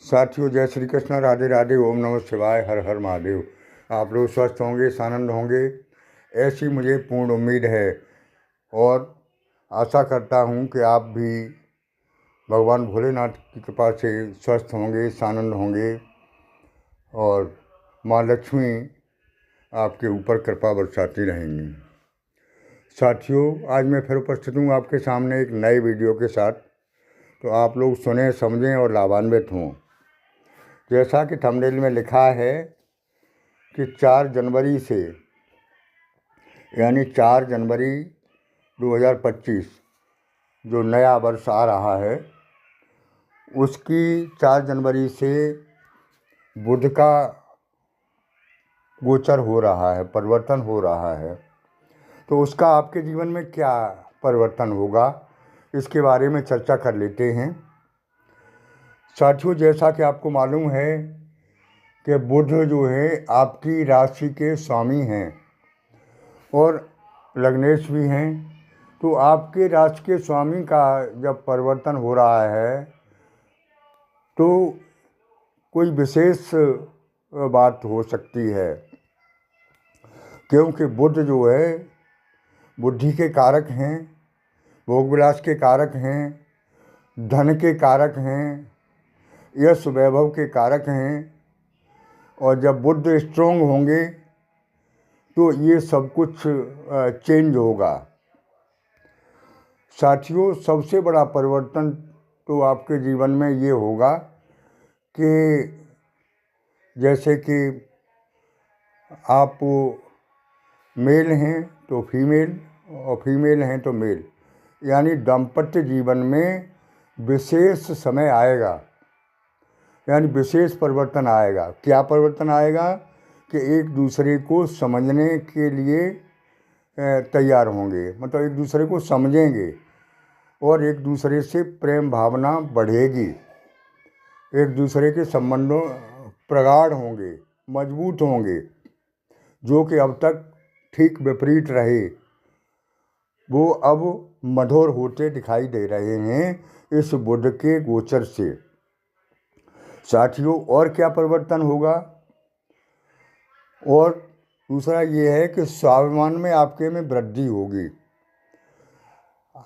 साथियों, जय श्री कृष्ण, राधे राधे, ओम नमः शिवाय, हर हर महादेव। आप लोग स्वस्थ होंगे, आनंद होंगे, ऐसी मुझे पूर्ण उम्मीद है। और आशा करता हूँ कि आप भी भगवान भोलेनाथ की कृपा से स्वस्थ होंगे, आनंद होंगे और माँ लक्ष्मी आपके ऊपर कृपा बरसाती रहेंगी। साथियों, आज मैं फिर उपस्थित हूँ आपके सामने एक नए वीडियो के साथ। तो आप लोग सुने, समझें और लाभान्वित हों। जैसा कि थंबनेल में लिखा है कि 4 जनवरी से यानी 4 जनवरी 2025 जो नया वर्ष आ रहा है, उसकी 4 जनवरी से बुध का गोचर हो रहा है, परिवर्तन हो रहा है। तो उसका आपके जीवन में क्या परिवर्तन होगा, इसके बारे में चर्चा कर लेते हैं। साथियों, जैसा कि आपको मालूम है कि बुध जो है आपकी राशि के स्वामी हैं और लग्नेश भी हैं। तो आपके राशि के स्वामी का जब परिवर्तन हो रहा है तो कोई विशेष बात हो सकती है, क्योंकि बुध जो है बुद्धि के कारक हैं, भोग विलास के कारक हैं, धन के कारक हैं, यश वैभव के कारक हैं। और जब बुध स्ट्रोंग होंगे तो ये सब कुछ चेंज होगा। साथियों, सबसे बड़ा परिवर्तन तो आपके जीवन में ये होगा कि जैसे कि आप मेल हैं तो फीमेल और फीमेल हैं तो मेल, यानी दाम्पत्य जीवन में विशेष समय आएगा, यानी विशेष परिवर्तन आएगा। क्या परिवर्तन आएगा कि एक दूसरे को समझने के लिए तैयार होंगे, मतलब एक दूसरे को समझेंगे और एक दूसरे से प्रेम भावना बढ़ेगी, एक दूसरे के संबंधों प्रगाढ़ होंगे, मजबूत होंगे। जो कि अब तक ठीक विपरीत रहे वो अब मधुर होते दिखाई दे रहे हैं इस बुध के गोचर से। साथियों, और क्या परिवर्तन होगा? और दूसरा ये है कि स्वाभिमान में आपके में वृद्धि होगी।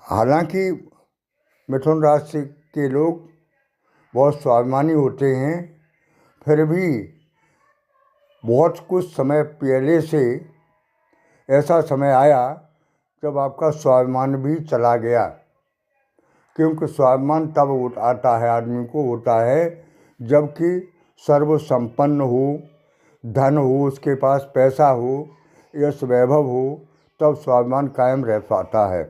हालांकि मिथुन राशि के लोग बहुत स्वाभिमानी होते हैं, फिर भी बहुत कुछ समय पहले से ऐसा समय आया जब आपका स्वाभिमान भी चला गया। क्योंकि स्वाभिमान तब आता है, आदमी को होता है जबकि सर्व संपन्न हो, धन हो, उसके पास पैसा हो, यश वैभव हो, तब स्वाभिमान कायम रह पाता है।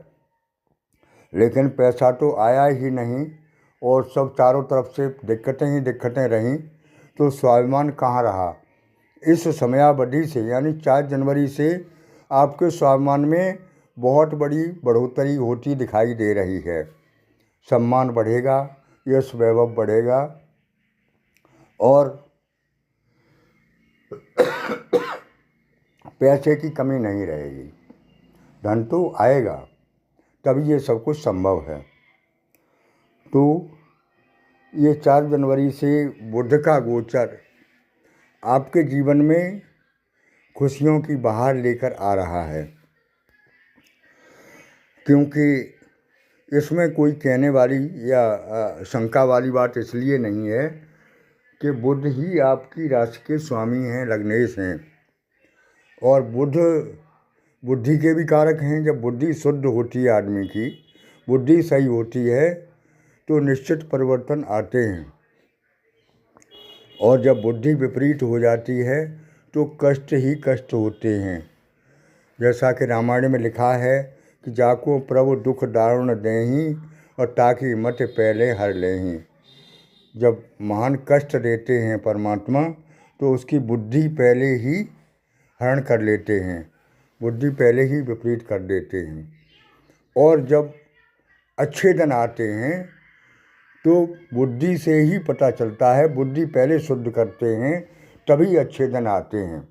लेकिन पैसा तो आया ही नहीं और सब चारों तरफ से दिक्कतें ही दिक्कतें रहीं, तो स्वाभिमान कहाँ रहा। इस समयावधि से यानी 4 जनवरी से आपके स्वाभिमान में बहुत बड़ी बढ़ोतरी होती दिखाई दे रही है। सम्मान बढ़ेगा, यश वैभव बढ़ेगा और पैसे की कमी नहीं रहेगी। धन तो आएगा, तभी ये सब कुछ संभव है। तो ये 4 जनवरी से बुध का गोचर आपके जीवन में खुशियों की बहार लेकर आ रहा है। क्योंकि इसमें कोई कहने वाली या शंका वाली बात इसलिए नहीं है कि बुध ही आपकी राशि के स्वामी हैं, लग्नेश हैं। और बुध बुद्धि के भी कारक हैं। जब बुद्धि शुद्ध होती है, आदमी की बुद्धि सही होती है तो निश्चित परिवर्तन आते हैं। और जब बुद्धि विपरीत हो जाती है तो कष्ट ही कष्ट होते हैं। जैसा कि रामायण में लिखा है कि जाको प्रभु दुख दारुण देहीं और ताकि मत पहले हर लेहीं। जब महान कष्ट देते हैं परमात्मा तो उसकी बुद्धि पहले ही हरण कर लेते हैं, बुद्धि पहले ही विपरीत कर देते हैं। और जब अच्छे दिन आते हैं तो बुद्धि से ही पता चलता है, बुद्धि पहले शुद्ध करते हैं तभी अच्छे दिन आते हैं।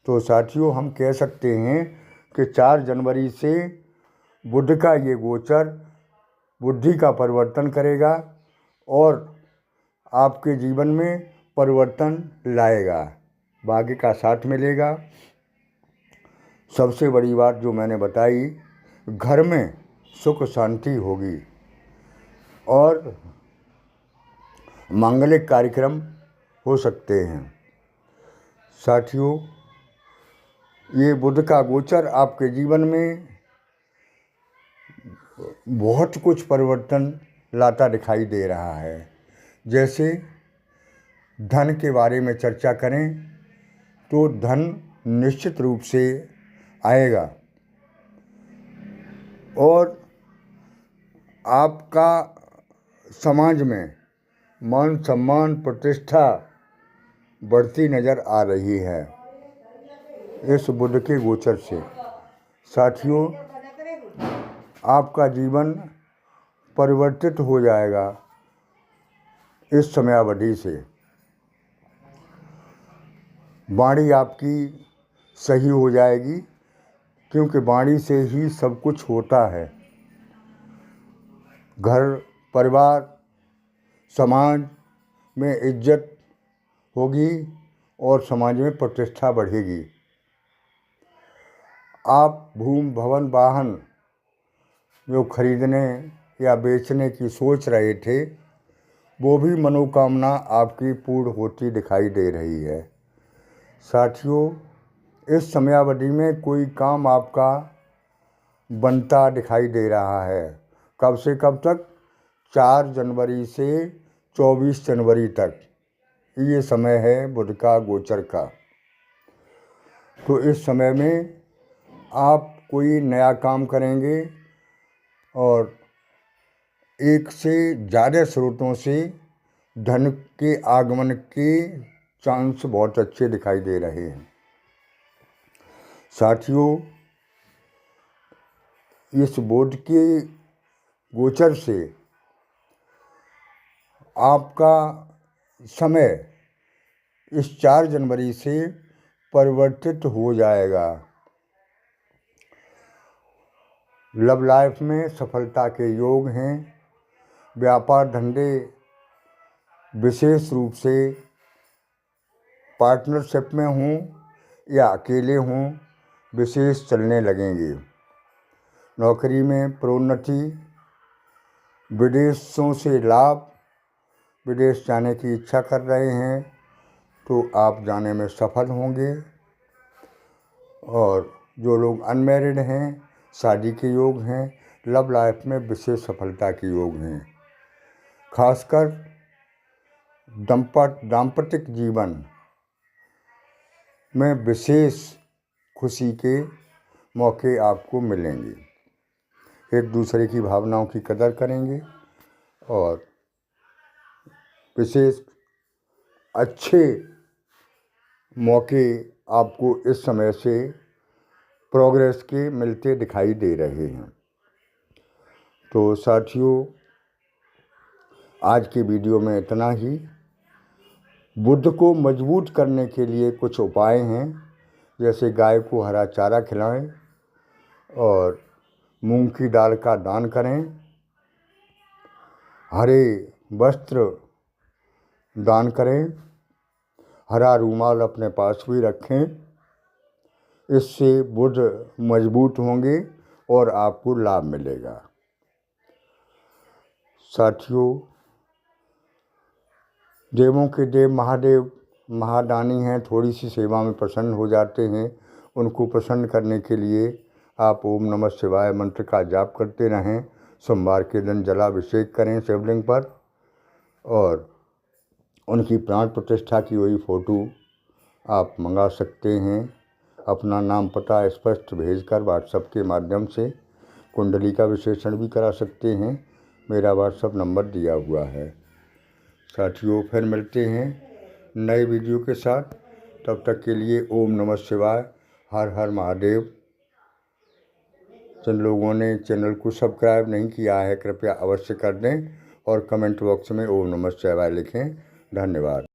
तो साथियों, हम कह सकते हैं कि 4 जनवरी से बुध का ये गोचर बुद्धि का परिवर्तन करेगा और आपके जीवन में परिवर्तन लाएगा, भाग्य का साथ मिलेगा। सबसे बड़ी बात जो मैंने बताई, घर में सुख शांति होगी और मांगलिक कार्यक्रम हो सकते हैं। साथियों, ये बुध का गोचर आपके जीवन में बहुत कुछ परिवर्तन लाता दिखाई दे रहा है। जैसे धन के बारे में चर्चा करें तो धन निश्चित रूप से आएगा और आपका समाज में मान सम्मान प्रतिष्ठा बढ़ती नज़र आ रही है इस बुध के गोचर से। साथियों, आपका जीवन परिवर्तित हो जाएगा इस समयावधि से। वाणी आपकी सही हो जाएगी, क्योंकि वाणी से ही सब कुछ होता है। घर परिवार समाज में इज्जत होगी और समाज में प्रतिष्ठा बढ़ेगी। आप भूमि भवन वाहन जो खरीदने या बेचने की सोच रहे थे, वो भी मनोकामना आपकी पूर्ण होती दिखाई दे रही है। साथियों, इस समयावधि में कोई काम आपका बनता दिखाई दे रहा है। कब से कब तक? 4 जनवरी से 24 जनवरी तक ये समय है बुध का गोचर का। तो इस समय में आप कोई नया काम करेंगे और एक से ज़्यादा स्रोतों से धन के आगमन के चांस बहुत अच्छे दिखाई दे रहे हैं। साथियों, इस बुध के गोचर से आपका समय इस 4 जनवरी से परिवर्तित हो जाएगा। लव लाइफ में सफलता के योग हैं। व्यापार धंधे विशेष रूप से पार्टनरशिप में हों या अकेले हों, विशेष चलने लगेंगे। नौकरी में प्रोन्नति, विदेशों से लाभ, विदेश जाने की इच्छा कर रहे हैं तो आप जाने में सफल होंगे। और जो लोग अनमैरिड हैं, शादी के योग हैं। लव लाइफ में विशेष सफलता के योग हैं। खासकर दाम्पत्य जीवन में विशेष खुशी के मौके आपको मिलेंगे। एक दूसरे की भावनाओं की कदर करेंगे और विशेष अच्छे मौके आपको इस समय से प्रोग्रेस के मिलते दिखाई दे रहे हैं। तो साथियों, आज के वीडियो में इतना ही। बुध को मजबूत करने के लिए कुछ उपाय हैं, जैसे गाय को हरा चारा खिलाएं और मूंग की दाल का दान करें, हरे वस्त्र दान करें, हरा रूमाल अपने पास भी रखें। इससे बुध मजबूत होंगे और आपको लाभ मिलेगा। साथियों, देवों के देव महादेव महादानी हैं, थोड़ी सी सेवा में प्रसन्न हो जाते हैं। उनको प्रसन्न करने के लिए आप ओम नमः शिवाय मंत्र का जाप करते रहें। सोमवार के दिन जलाभिषेक करें शिवलिंग पर और उनकी प्राण प्रतिष्ठा की हुई फ़ोटो आप मंगा सकते हैं। अपना नाम पता स्पष्ट भेजकर व्हाट्सएप के माध्यम से कुंडली का विश्लेषण भी करा सकते हैं। मेरा व्हाट्सएप नंबर दिया हुआ है। साथियों, फिर मिलते हैं नए वीडियो के साथ। तब तक के लिए ओम नमः शिवाय, हर हर महादेव। जिन लोगों ने चैनल को सब्सक्राइब नहीं किया है, कृपया अवश्य कर दें और कमेंट बॉक्स में ओम नमः शिवाय लिखें। धन्यवाद।